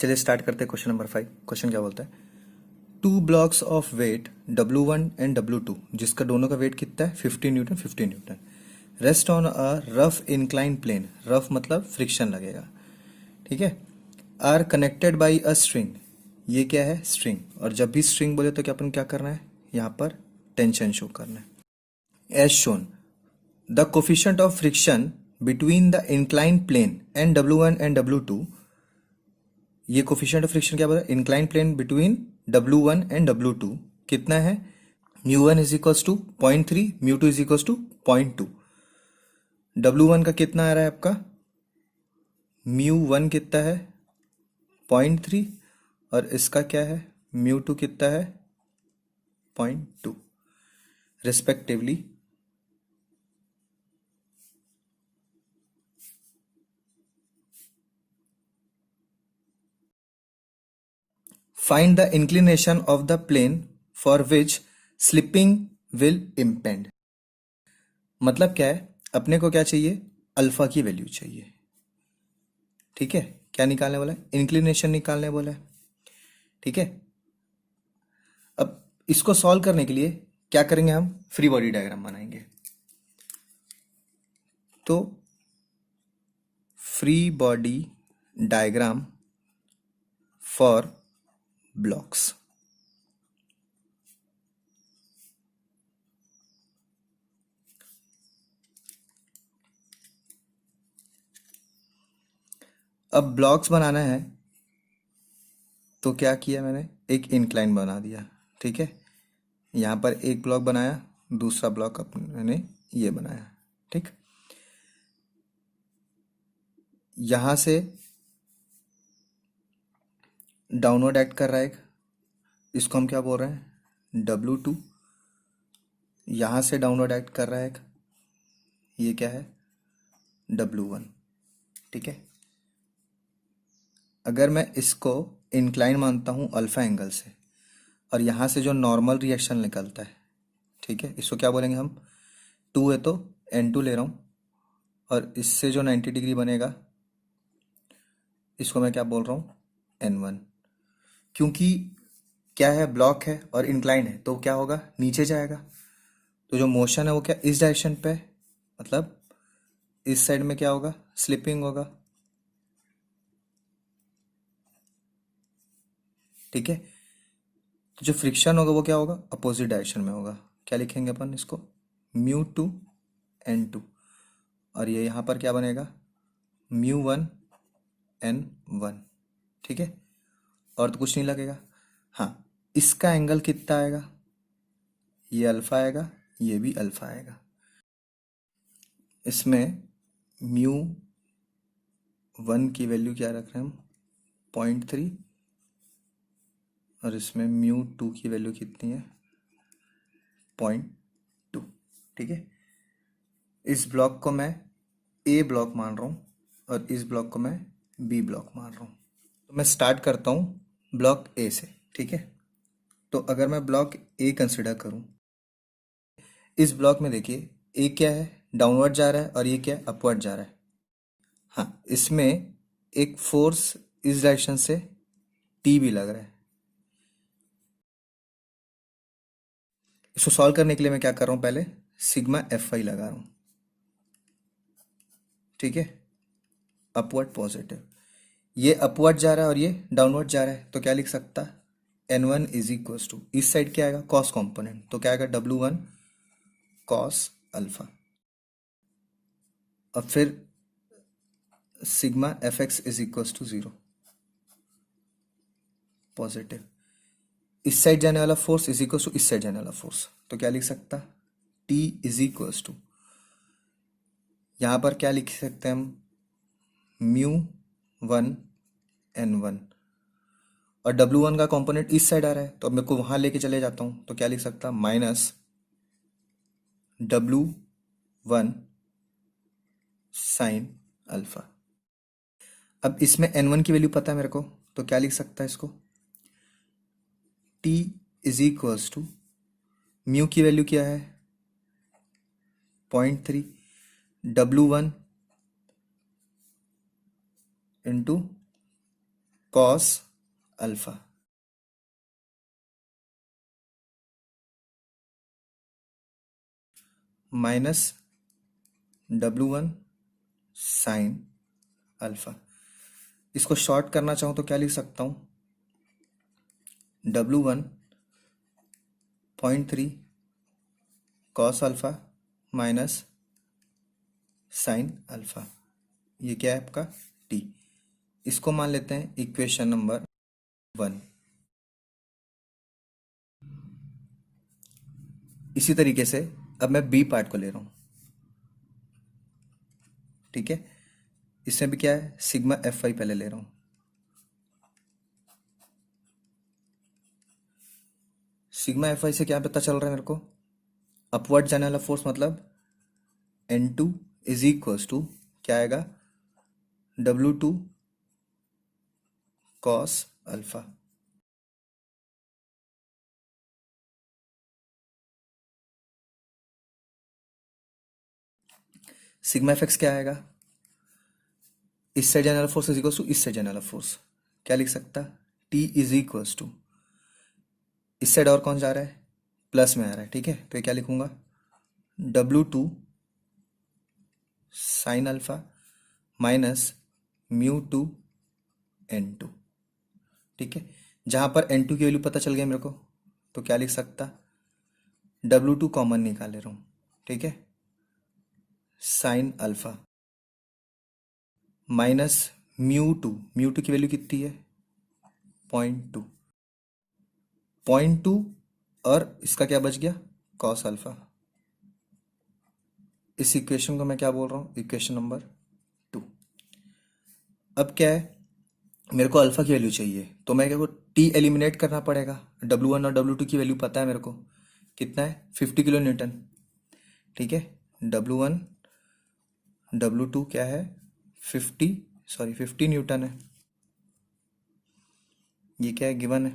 चलिए स्टार्ट करते हैं क्वेश्चन नंबर 5। क्वेश्चन क्या बोलता है, 2 blocks of weight W1 and W2, जिसका दोनों का वेट कितना है 50 newton 50 newton, rest on a rough incline plane, rough मतलब फ्रिक्शन लगेगा, ठीक है, are connected by a string, ये क्या है स्ट्रिंग, और जब भी स्ट्रिंग बोले तो क्या अपन क्या करना है यहाँ पर टेंशन शो करना है। As shown the coefficient of friction between the incline plane and W1 and W2, ये कोफिशिएंट ऑफ फ्रिक्शन क्या बोला, incline plane between W1 and W2 कितना है, μ1 is equals to 0.3, μ2 is equals to 0.2। W1 का कितना आ रहा है आपका, μ1 कितना है 0.3, और इसका क्या है μ2 कितना है 0.2 respectively. Find the inclination of the plane for which slipping will impend, मतलब क्या है, अपने को क्या चाहिए, अल्फा की वैल्यू चाहिए, ठीक है, क्या निकालने बोला है, इंक्लिनेशन निकालने बोला है, ठीक है। अब इसको सॉल्व करने के लिए क्या करेंगे, हम फ्री बॉडी डायग्राम बनाएंगे। तो free body diagram for blocks, अब ब्लॉक्स बनाना है तो क्या किया मैंने, एक इंक्लाइन बना दिया, ठीक है, यहाँ पर एक ब्लॉक बनाया, दूसरा ब्लॉक मैंने ये बनाया, ठीक। यहाँ से डाउनवर्ड एक्ट कर रहा है एक, इसको हम क्या बोल रहे हैं W2, यहाँ से डाउनवर्ड एक्ट कर रहा है एक, ये क्या है W1, ठीक है। अगर मैं इसको इंक्लाइन मानता हूँ अल्फा एंगल से, और यहाँ से जो नॉर्मल रिएक्शन निकलता है, ठीक है, इसको क्या बोलेंगे हम, 2 है तो N2 ले रहा हूँ, और इससे जो 90 डिग्री बनेगा इसको मैं क्या बोल रहा हूँ N1, क्योंकि क्या है ब्लॉक है और इंक्लाइन है तो क्या होगा नीचे जाएगा, तो जो मोशन है वो क्या इस डायरेक्शन पे है, मतलब इस साइड में क्या होगा स्लिपिंग होगा, ठीक है। तो जो फ्रिक्शन होगा वो क्या होगा अपोजिट डायरेक्शन में होगा, क्या लिखेंगे अपन इसको μ2 N2, और ये यहाँ पर क्या बनेगा μ1 N1, ठीक है, और तो कुछ नहीं लगेगा। हाँ, इसका एंगल कितना आएगा, ये अल्फा आएगा, ये भी अल्फा आएगा, इसमें μ1 की वैल्यू क्या रख रहे हैं हम 0.3, और इसमें μ2 की वैल्यू कितनी है 0.2, ठीक है। इस ब्लॉक को मैं ए ब्लॉक मान रहा हूँ और इस ब्लॉक को मैं बी ब्लॉक मान रहा हूँ। तो मैं स्टार्ट करता हूँ ब्लॉक ए से, ठीक है। तो अगर मैं ब्लॉक ए कंसिडर करूँ, इस ब्लॉक में देखिए ए क्या है डाउनवर्ड जा रहा है और ये क्या है अपवर्ड जा रहा है। हाँ, इसमें एक फोर्स इस डायरेक्शन से टी भी लग रहा है। इसको सॉल्व करने के लिए मैं क्या कर रहा हूँ, पहले सिग्मा Fy लगा रहा हूँ, ठीक है, अपवर्ड पॉजिटिव, ये अपवर्ड जा रहा है और ये डाउनवर्ड जा रहा है, तो क्या लिख सकता N1 इज इक्वल्स टू, इस साइड क्या आएगा कॉस कॉम्पोनेंट, तो क्या आएगा W1 कॉस अल्फा, और फिर sigma Fx is equals to 0 positive, इस साइड जाने वाला फोर्स इज इक्वल्स टू इस साइड जाने वाला फोर्स, तो क्या लिख सकता T इज इक्वल्स टू, यहाँ पर क्या लिख सकते हैं हम μ1 N1, और W1 का कंपोनेंट इस साइड आ रहा है तो अब मेरे को वहां लेके चले जाता हूं, तो क्या लिख सकता माइनस W1 साइन अल्फा। अब इसमें N1 की वैल्यू पता है मेरे को, तो क्या लिख सकता है इसको T is equals to, mu की वैल्यू क्या है 0.3, W1 into cos alpha minus W1 sine alpha. इसको शॉर्ट करना चाहूँ तो क्या लिख सकता हूँ, W1 0.3 cos alpha minus sine alpha. ये क्या है आपका T। इसको मान लेते हैं इक्वेशन नंबर 1। इसी तरीके से अब मैं बी पार्ट को ले रहा हूँ, ठीक है। इसमें भी क्या है, सिग्मा एफ वाई पहले ले रहा हूँ। सिग्मा एफ वाई से क्या पता चल रहा है मेरे को, अपवर्ड जाने वाला फोर्स मतलब N2 इज इक्वल्स टू क्या आएगा, W2 cos alpha. Sigma F x क्या आएगा, इस साइड जाने वाला फोर्स इज इक्वल्स टू इस साइड जाने वाला फोर्स, क्या लिख सकता, T इज इक्वल्स टू, इस साइड और कौन जा रहा है, प्लस में आ रहा है, ठीक है। तो ये क्या लिखूंगा, W2 sine alpha minus μ2 N2, ठीक है। जहां पर N2 की वैल्यू पता चल गया मेरे को, तो क्या लिख सकता, W2 कॉमन निकाल ले रहा हूं, ठीक है, sign alpha minus mu two की वैल्यू कितनी है, 0.2, 0.2 और इसका क्या बच गया, कॉस अल्फा। इस इक्वेशन को मैं क्या बोल रहा हूँ, इक्वेशन नंबर 2। अब क्या है, मेरे को अल्फा की वैल्यू चाहिए, तो मैं क्या को टी एलिमिनेट करना पड़ेगा। W1 और W2 की वैल्यू पता है मेरे को, कितना है, 50 किलो न्यूटन, ठीक है। W1 W2 क्या है, 50 न्यूटन है, ये क्या है, गिवन है।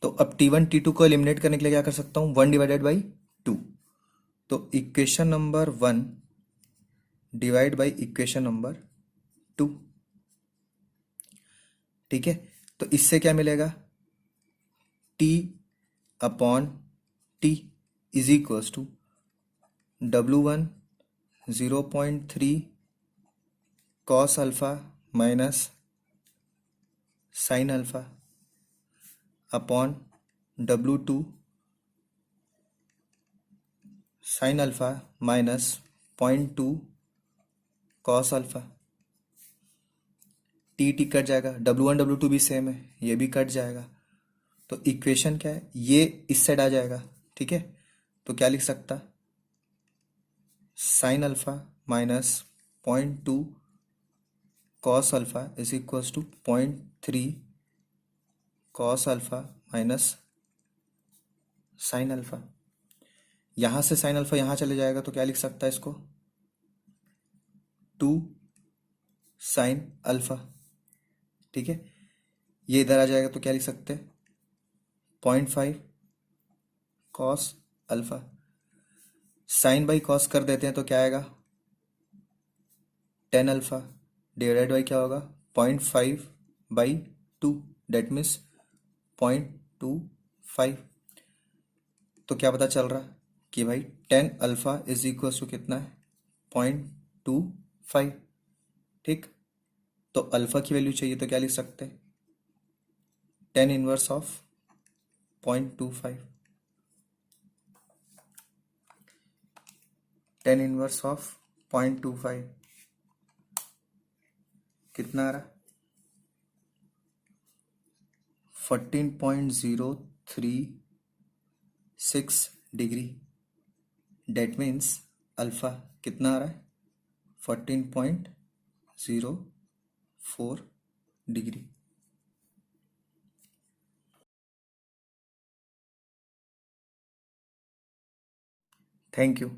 तो अब T1 T2 को एलिमिनेट करने के लिए क्या कर सकता हूँ, 1/2। तो equation number 1 divide by equation number 2, ठीक है। तो इससे क्या मिलेगा, T upon T is equals to W1 0.3 cos alpha minus sine alpha upon W2 sine alpha minus 0.2 cos alpha. T cut जाएगा, W1 W2 भी सेम है, ये भी कट जाएगा। तो इक्वेशन क्या है, ये इस साइड आ जाएगा, ठीक है। तो क्या लिख सकता, sine alpha minus 0.2 cos alpha is equals to 0.3 cos alpha minus sine alpha. यहां से साइन अल्फा यहां चले जाएगा, तो क्या लिख सकता है इसको, 2 साइन अल्फा, ठीक है। ये इधर आ जाएगा, तो क्या लिख सकते हैं, 0.5 cos alpha. Sine by cos कर देते हैं, तो क्या आएगा, 10 अल्फा डिवाइडेड बाई क्या होगा, 0.5/2, डेट मीन्स 0.25। तो क्या पता चल रहा कि भाई 10 अल्फा इज इक्वल टू कितना है, 0.25, ठीक। तो अल्फा की वैल्यू चाहिए, तो क्या लिख सकते हैं, 10 इनवर्स ऑफ 0.25, 10 इनवर्स ऑफ 0.25 कितना आ रहा, 14.036 डिग्री। डेट मीन्स अल्फा कितना आ रहा है, 14.04 डिग्री। Thank you.